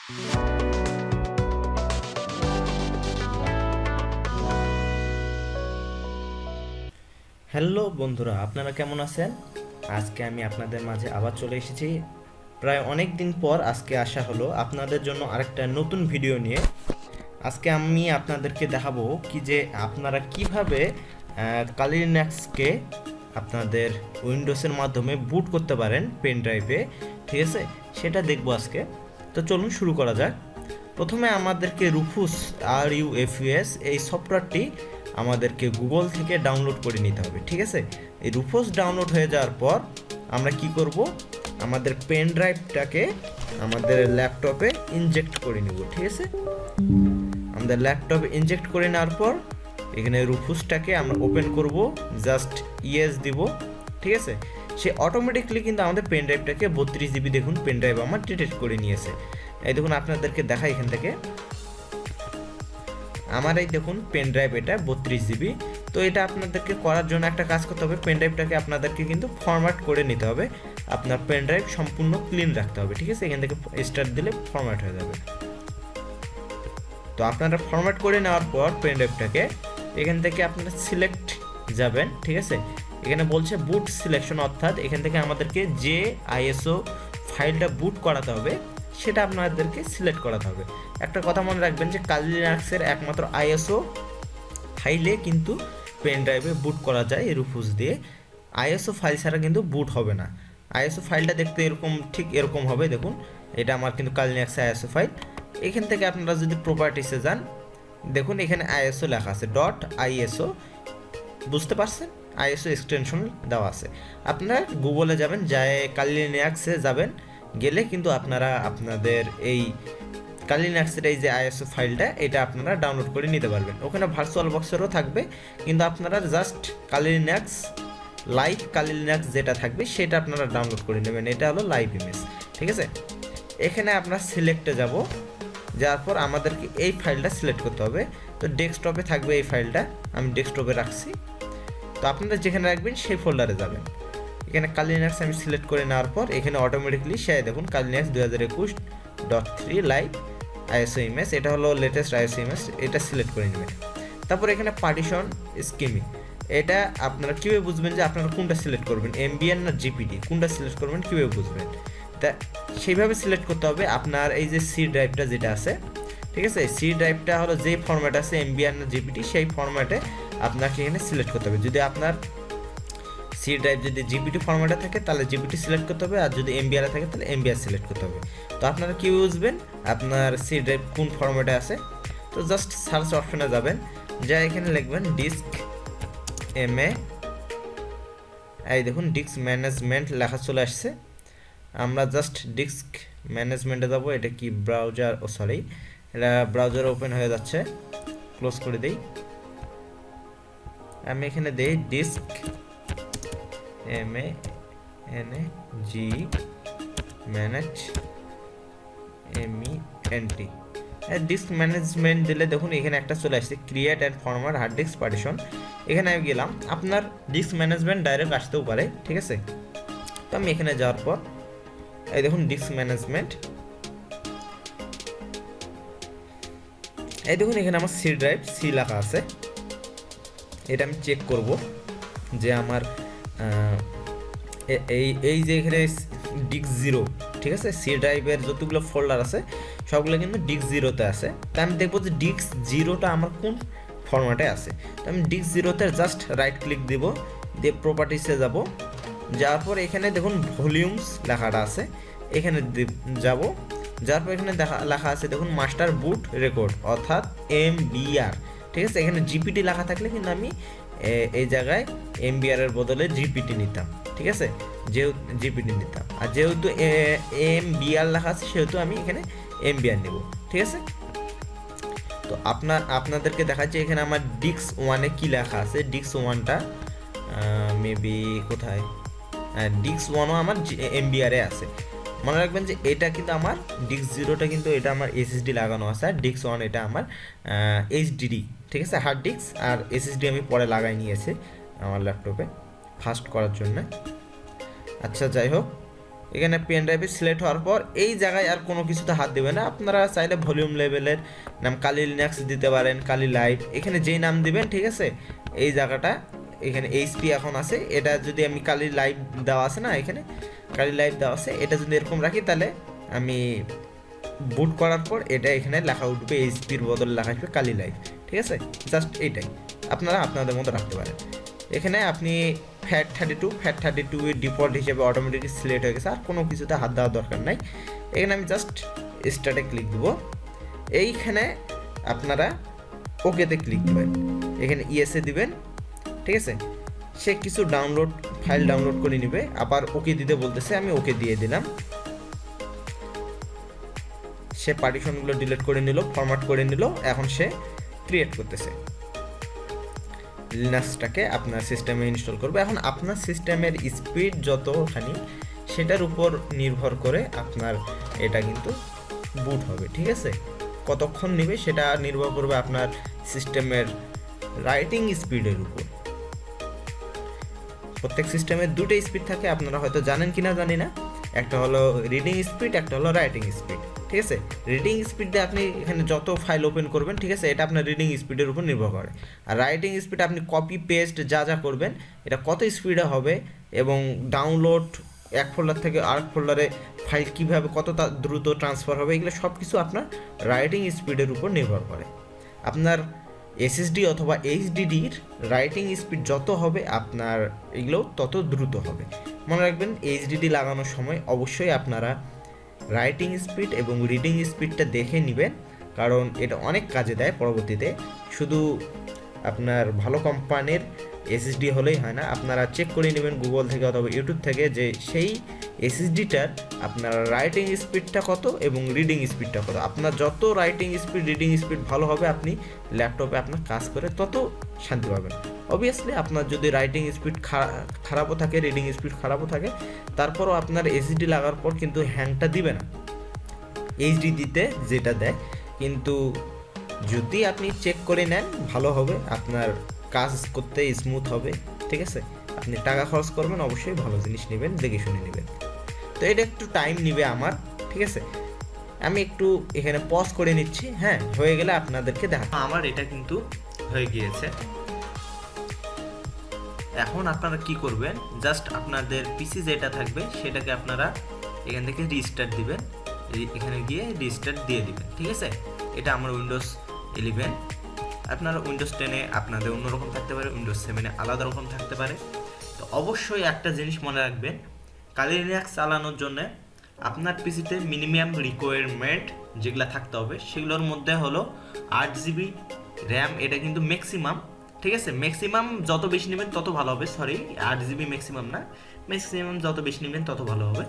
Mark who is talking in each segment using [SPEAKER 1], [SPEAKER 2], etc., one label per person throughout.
[SPEAKER 1] Hello বন্ধুরা, আপনারা কেমন আছেন? আজকে আমি আপনাদের মাঝে আবার চলে এসেছি। প্রায় অনেক দিন পর আজকে আসা হলো আপনাদের জন্য আরেকটা নতুন ভিডিও নিয়ে। আজকে আমি আপনাদেরকে দেখাবো কি যে আপনারা কিভাবে কালি লিনাক্সকে আপনাদের উইন্ডোজের মাধ্যমে বুট করতে পারেন পেন ড্রাইভে, ঠিক আছে? সেটা দেখবো আজকে। তো চলুন শুরু করা যাক। প্রথমে আমাদেরকে rufus এই সফটওয়্যারটি আমাদেরকে গুগল থেকে ডাউনলোড করে নিতে হবে, ঠিক আছে? এই রুফুস ডাউনলোড হয়ে যাওয়ার পর আমরা কি করব, আমাদের পেন ড্রাইভটাকে আমাদের ল্যাপটপে ইনজেক্ট করে নেব, ঠিক আছে? আমাদের ল্যাপটপে ইনজেক্ট করে নেওয়ার পর এখানে রুফুসটাকে আমরা ওপেন করব, জাস্ট ইয়েস দিব, ঠিক আছে? সে অটোমেটিকলি কিন্তু আমাদের পেন ড্রাইভটাকে 32 জিবি দেখুন পেন ড্রাইভ আমার ডিটেক্ট করে নিয়েছে। এই দেখুন আপনাদেরকে দেখাই এখান থেকে আমার এই দেখুন পেন ড্রাইভ এটা 32 জিবি। তো এটা আপনাদেরকে করার জন্য একটা কাজ করতে হবে, পেন ড্রাইভটাকে আপনাদেরকে কিন্তু ফরম্যাট করে নিতে হবে। আপনার পেন ড্রাইভ সম্পূর্ণ ক্লিন রাখতে হবে, ঠিক আছে? এখান থেকে স্টার্ট দিলে ফরম্যাট হয়ে যাবে। তো আপনারা ফরম্যাট করে নেওয়ার পর পেন ড্রাইভটাকে এখান থেকে আপনারা সিলেক্ট যাবেন, ঠিক আছে? এখানে বলছে বুট সিলেকশন, অর্থাৎ এখান থেকে আমাদেরকে যে আইএসও ফাইলটা বুট করাতে হবে সেটা আপনাদেরকে সিলেক্ট করাতে হবে। একটা কথা মনে রাখবেন যে কালি লিনাক্সের একমাত্র আইএসও ফাইলে কিন্তু পেন ড্রাইভে বুট করা যায় রুফুস দিয়ে। আইএসও ফাইল ছাড়া কিন্তু বুট হবে না। আইএসও ফাইলটা দেখতে এরকম, ঠিক এরকম হবে। দেখুন এটা আমার কিন্তু কালি লিনাক্সের আইএসও ফাইল। এখান থেকে আপনারা যদি প্রপার্টিসে যান, দেখুন এখানে আইএসও লেখা আছে .iso, বুঝতে পারছেন? আইএসও এক্সটেনশন দেওয়া আছে। আপনারা গুগলে যাবেন, যায় কালি লিনাক্সে যাবেন, গেলে কিন্তু আপনারা আপনাদের এই কালি লিনাক্সের এই যে আইএসও ফাইলটা এটা আপনারা ডাউনলোড করে নিতে পারবেন। ওখানে ভার্চুয়াল বক্সেরও থাকবে, কিন্তু আপনারা জাস্ট কালি লিনাক্স লাইভ কালি লিনাক্স যেটা থাকবে সেটা আপনারা ডাউনলোড করে নেবেন। এটা হলো লাইভ ইমেজ, ঠিক আছে? এখানে আপনার সিলেক্টে যাব, যাওয়ার পর আমাদেরকে এই ফাইলটা সিলেক্ট করতে হবে। তো ডেস্কটপে থাকবে এই ফাইলটা, আমি ডেস্কটপে রাখছি। তো আপনারা যেখানে রাখবেন সেই ফোল্ডারে যাবেন। এখানে কালি লিনাক্স আমি সিলেক্ট করে নেওয়ার পর এখানে অটোমেটিকলি সে দেখুন কালি লিনাক্স 2021.3 লাইভ আইএসও ইমেজ, এটা হলো লেটেস্ট আইএসও ইমেজ, এটা সিলেক্ট করে নেবেন। তারপর এখানে পার্টিশন স্কিমিং, এটা আপনারা কীভাবে বুঝবেন যে আপনারা কোনটা সিলেক্ট করবেন, এমবিএন না জিপিটি, কোনটা সিলেক্ট করবেন কীভাবে বুঝবেন? তা সেইভাবে সিলেক্ট করতে হবে। আপনার এই যে সি ড্রাইভটা যেটা আছে, ঠিক আছে? সি ড্রাইভটা হলো যে ফরম্যাট আছে এমবিএন না জিপিটি, সেই ফরম্যাটে আপনাকে এখানে সিলেক্ট করতে হবে। যদি আপনার সি ড্রাইভ যদি জিপিটি ফরম্যাটে থাকে তাহলে জিপিটি সিলেক্ট করতে হবে, আর যদি এমবিআর থাকে তাহলে এমবিআর সিলেক্ট করতে হবে। তো আপনারা কি বুঝবেন আপনার সি ড্রাইভ কোন ফরম্যাটে আছে? তো জাস্ট সার্চ অপশনে যাবেন, যা এখানে লিখবেন ডিস্ক এমএ, এই দেখুন ডিস্ক ম্যানেজমেন্ট লেখা চলে আসছে। আমরা জাস্ট ডিস্ক ম্যানেজমেন্টে যাব। এটা কি ব্রাউজার, সরি এটা ব্রাউজার ওপেন হয়ে যাচ্ছে, ক্লোজ করে দেই। আমি এখানে দেই disk MANAG manage MENT, disk management দিলে দেখুন এখানে একটা চলে আসছে create and format hard disk partition. এখানে আমি গেলাম, আপনার ডিস্ক ম্যানেজমেন্ট ডাইরেক্ট আসতেও পারে, ঠিক আছে? তো আমি এখানে যাওয়ার পর এই দেখুন ডিস্ক ম্যানেজমেন্ট, এই দেখুন এখানে আমার সি ড্রাইভ সি লেখা আছে। এটা আমি চেক করব যে আমার এই যে এখানে ডিস্ক 0, ঠিক আছে? সি ড্রাইভের যতগুলো ফোল্ডার আছে সবগুলো কিন্তু ডিস্ক 0-তে আছে। তা আমি দেখবো যে ডিস্ক 0টা আমার কোন ফরম্যাটে আছে। তো আমি ডিস্ক 0-তে জাস্ট রাইট ক্লিক দিব, দিয়ে প্রপার্টিসে যাব। যাওয়ার পর এখানে দেখুন ভলিউমস লেখাটা আছে, এখানে যাব। যার পর এখানে লেখা আছে দেখুন মাস্টার বুট রেকর্ড, অর্থাৎ MBR, ঠিক আছে? এখানে জিপিটি লেখা থাকলে কিন্তু আমি এই জায়গায় এমবিআর এর বদলে জিপিটি নিতাম, ঠিক আছে? যেহেতু জিপিটি নিতাম, আর যেহেতু MBR লেখা আছে সেহেতু আমি এখানে এমবিআর নেব, ঠিক আছে? তো আপনাদেরকে দেখাচ্ছি এখানে আমার ডিস্ক 1-এ কী লেখা আছে। ডিস্ক 1টা মেবি কোথায়, ডিস্ক 1ও আমার এমবিআরে আছে। মনে রাখবেন যে এটা কিন্তু আমার ডিস্ক 0টা কিন্তু এটা আমার এসএসডি লাগানো আছে, আর ডিস্ক 1 এটা আমার এইচডিডি, ঠিক আছে? হার্ড ডিস্ক আর এসএসডি আমি পরে লাগাই নিয়েছি আমার ল্যাপটপে ফাস্ট করার জন্য। আচ্ছা যাই হোক, এখানে পেন ড্রাইভে সিলেক্ট হওয়ার পর এই জায়গায় আর কোনো কিছুতে হাত দেবে না। আপনারা চাইলে ভলিউম লেভেলের নাম কালি লিনাক্স দিতে পারেন, কালি লাইভ, এখানে যেই নাম দিবেন, ঠিক আছে। এই জায়গাটা এখানে এইচপি এখন আছে, এটা যদি আমি কালি লাইভ দেওয়া আছে না, এখানে কালি লাইভ দেওয়া আছে, এটা যদি এরকম রাখি তাহলে আমি বুট করার পর এটা এখানে লেখা উঠবে, এইচপির বদলে লেখা আসবে কালি লাইভ, ঠিক আছে। জাস্ট এইটাই আপনারা আপনাদের মতো রাখতে পারেন। এখানে আপনি FAT32 এর ডিফল্ট হিসেবে অটোমেটিকলি সিলেক্ট হয়ে গেছে, আর কোনো কিছুতে হাত দেওয়ার দরকার নাই। এখানে আমি জাস্ট স্টার্টে ক্লিক দেবো। এইখানে আপনারা ওকেতে ক্লিক দেবেন, এখানে ইএসএ দিবেন, ঠিক আছে। সে কিছু ফাইল ডাউনলোড করে নেবে, আবার ওকে দিতে বলতেছে, আমি ওকে দিয়ে দিলাম। সে পার্টিশনগুলো ডিলিট করে নিল, ফরম্যাট করে নিল। এখন সে ক্রিয়েট করতেছে, লিনাক্সটাকে আপনার সিস্টেমে ইনস্টল করবে। এখন আপনার সিস্টেমের স্পিড যতখানি সেটার উপর নির্ভর করে আপনার এটা কিন্তু বুট হবে, ঠিক আছে। কতক্ষণ নেবে সেটা নির্ভর করবে আপনার সিস্টেমের রাইটিং স্পিডের উপর। প্রত্যেক সিস্টেমের দুটো স্পিড থাকে, আপনারা হয়তো জানেন কিনা জানি না। একটা হলো রিডিং স্পিড, একটা হলো রাইটিং স্পিড, ঠিক আছে। রিডিং স্পিড দিয়ে আপনি এখানে যত ফাইল ওপেন করবেন, ঠিক আছে, এটা আপনার রিডিং স্পিডের উপর নির্ভর করে। আর রাইটিং স্পিড আপনি কপি পেস্ট যা করবেন এটা কত স্পিডে হবে, এবং ডাউনলোড এক ফোল্ডার থেকে আরেক ফোল্ডারে ফাইল কীভাবে কত দ্রুত ট্রান্সফার হবে, এগুলো সব কিছু আপনার রাইটিং স্পিডের উপর নির্ভর করে। আপনার এসএসডি অথবা এইচডিডির রাইটিং স্পিড যত হবে আপনার এগুলো তত দ্রুত হবে। মনে রাখবেন এইচডিডি লাগানোর সময় অবশ্যই আপনারা রাইটিং স্পিড এবং রিডিং স্পিডটা দেখে নেবেন, কারণ এটা অনেক কাজে দেয় পরবর্তীতে। শুধু আপনার ভালো কোম্পানির এসএসডি হলেই হয় না, আপনারা চেক করে নেবেন গুগল থেকে অথবা ইউটিউব থেকে যে সেই এসএসডিটার আপনার রাইটিং স্পিডটা কত এবং রিডিং স্পিডটা কত। আপনার যত রাইটিং স্পিড রিডিং স্পিড ভালো হবে, আপনি ল্যাপটপে আপনার কাজ করে তত শান্তি পাবেন। অবভিয়াসলি আপনার যদি রাইটিং স্পিড খারাপও থাকে, রিডিং স্পিড খারাপও থাকে, তারপরও আপনার এসএসডি লাগার পর কিন্তু হ্যাংটা দিবে না এইচডি দিতে যেটা দেয়। কিন্তু যদি আপনি চেক করে নেন ভালো হবে, আপনার কাজ করতে স্মুথ হবে, ঠিক আছে। আপনি টাকা খরচ করবেন, অবশ্যই ভালো জিনিস নেবেন, দেখে শুনে নেবেন। তো এটা একটু টাইম নেবে আমার, ঠিক আছে। আমি একটু এখানে পজ করে নিচ্ছি, হ্যাঁ, হয়ে গেলে আপনাদেরকে দেখা। আমার এটা কিন্তু হয়ে গিয়েছে। এখন আপনারা কি করবেন, জাস্ট আপনাদের পিসি যেটা থাকবে সেটাকে আপনারা এখান থেকে রিস্টার্ট দিবেন, এখানে গিয়ে রিস্টার্ট দিয়ে দিবেন, ঠিক আছে। এটা আমার উইন্ডোজ 11, আপনারা উইন্ডোজ 10-এ আপনাদের অন্যরকম থাকতে পারে, উইন্ডোজ 7-এ আলাদা রকম থাকতে পারে। তো অবশ্যই একটা জিনিস মনে রাখবেন, কালি লিনাক্স চালানোর জন্য আপনার পিসিতে মিনিমাম রিকোয়ারমেন্ট যেগুলো থাকতে হবে সেগুলোর মধ্যে হলো 8 GB র্যাম। এটা কিন্তু ম্যাক্সিমাম, ঠিক আছে। ম্যাক্সিমাম যত বেশি নেবেন তত ভালো হবে, 8 GB ম্যাক্সিমাম না, ম্যাক্সিমাম যত বেশি নেবেন তত ভালো হবে।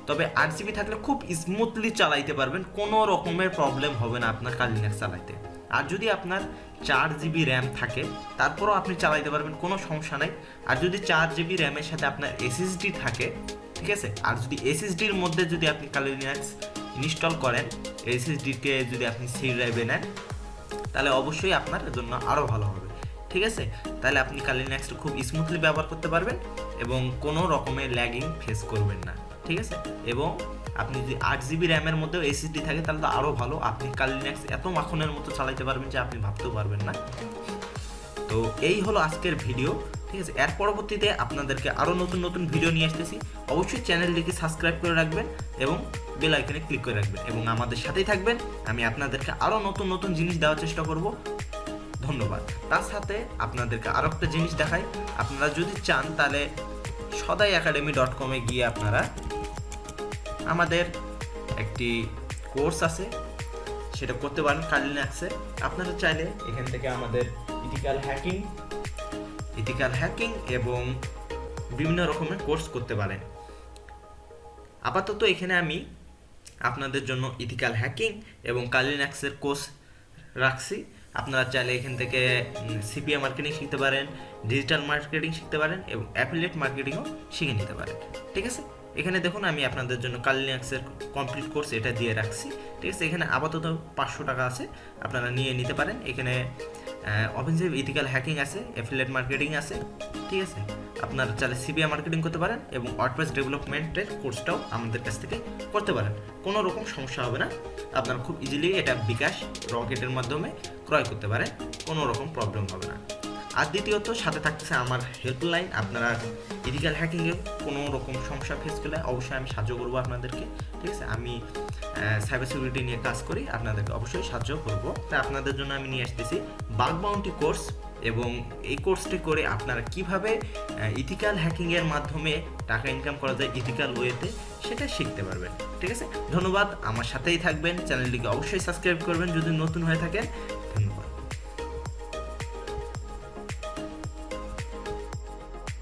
[SPEAKER 1] তবে 8 GB থাকলে খুব স্মুথলি চালাইতে পারবেন, কোনো রকমের প্রবলেম হবে না আপনার কালি লিনাক্স চালাইতে। আর যদি আপনার 4 GB র্যাম থাকে তারপরও আপনি চালাইতে পারবেন, কোনো সমস্যা নাই। আর যদি 4 GB র্যামের সাথে আপনার এসএসডি থাকে, ঠিক আছে, আর যদি এসএসডির মধ্যে যদি আপনি কালি লিনাক্স ইনস্টল করেন, এসএসডিকে যদি আপনি সি ড্রাইভে নেন, তাহলে অবশ্যই আপনার জন্য আরও ভালো হবে, ঠিক আছে। তাহলে আপনি কালি লিনাক্সটা খুব স্মুথলি ব্যবহার করতে পারবেন এবং কোনো রকমের ল্যাগিং ফেস করবেন না, ঠিক আছে। এবং আপনি যদি 8 GB র্যামের মধ্যেও এসএসডি থাকে তাহলে তো আরও ভালো, আপনি কালি লিনাক্স এত মাখনের মতো চালাইতে পারবেন যে আপনি ভাবতেও পারবেন না। তো এই হলো আজকের ভিডিও, ঠিক আছে। এর পরবর্তীতে আপনাদেরকে আরও নতুন নতুন ভিডিও নিয়ে আসতেছি। অবশ্যই চ্যানেলটিকে সাবস্ক্রাইব করে রাখবেন এবং বেল আইকনে ক্লিক করে রাখবেন এবং আমাদের সাথেই থাকবেন। আমি আপনাদেরকে আরও নতুন নতুন জিনিস দেওয়ার চেষ্টা করব। ধন্যবাদ। তার সাথে আপনাদেরকে আরও একটা জিনিস দেখাই, আপনারা যদি চান তাহলে sodaiacademy.com-এ গিয়ে আপনারা আমাদের একটি কোর্স আছে সেটা করতে পারেন কালি লিনাক্সে। আপনারা চাইলে এখান থেকে আমাদের ইথিক্যাল হ্যাকিং এবং বিভিন্ন রকমের কোর্স করতে পারেন। আপাতত এখানে আমি আপনাদের জন্য ইথিক্যাল হ্যাকিং এবং কালি লিনাক্সের কোর্স রাখছি। আপনারা চাইলে এখান থেকে সিপিএ মার্কেটিং শিখতে পারেন, ডিজিটাল মার্কেটিং শিখতে পারেন এবং অ্যাফিলিয়েট মার্কেটিংও শিখে নিতে পারেন, ঠিক আছে। এখানে দেখুন আমি আপনাদের জন্য কালি লিনাক্সের কমপ্লিট কোর্স এটা দিয়ে রাখছি, ঠিক আছে। এখানে আপাতত 500 টাকা আছে, আপনারা নিয়ে নিতে পারেন। এখানে অফেন্সিভ ইথিক্যাল হ্যাকিং আছে, অ্যাফিলিয়েট মার্কেটিং আছে, ঠিক আছে। আপনারা চাইলে সিপিআই মার্কেটিং করতে পারেন এবং ওয়ার্ডপ্রেস ডেভেলপমেন্টের কোর্সটাও আমাদের কাছ থেকে করতে পারেন, কোনো রকম সমস্যা হবে না। আপনারা খুব ইজিলি এটা বিকাশ রকেটের মাধ্যমে ক্রয় করতে পারেন, কোনো রকম প্রবলেম হবে না। আর দ্বিতীয়ত সাথে থাকতেছে আমার হেল্পলাইন। আপনারা ইথিক্যাল হ্যাকিংয়ে কোনো রকম সমস্যা ফেস করলে অবশ্যই আমি সাহায্য করবো আপনাদেরকে, ঠিক আছে। আমি সাইবার সিকিউরিটি নিয়ে কাজ করি, আপনাদেরকে অবশ্যই সাহায্য করব। তাই আপনাদের জন্য আমি নিয়ে আসতেছি বাগ বাউন্টি কোর্স, এবং এই কোর্সটি করে আপনারা কিভাবে ইথিক্যাল হ্যাকিংয়ের মাধ্যমে টাকা ইনকাম করা যায় ইথিক্যাল ওয়েতে, সেটা শিখতে পারবেন, ঠিক আছে। ধন্যবাদ, আমার সাথেই থাকবেন, চ্যানেলটিকে অবশ্যই সাবস্ক্রাইব করবেন যদি নতুন হয়ে থাকেন।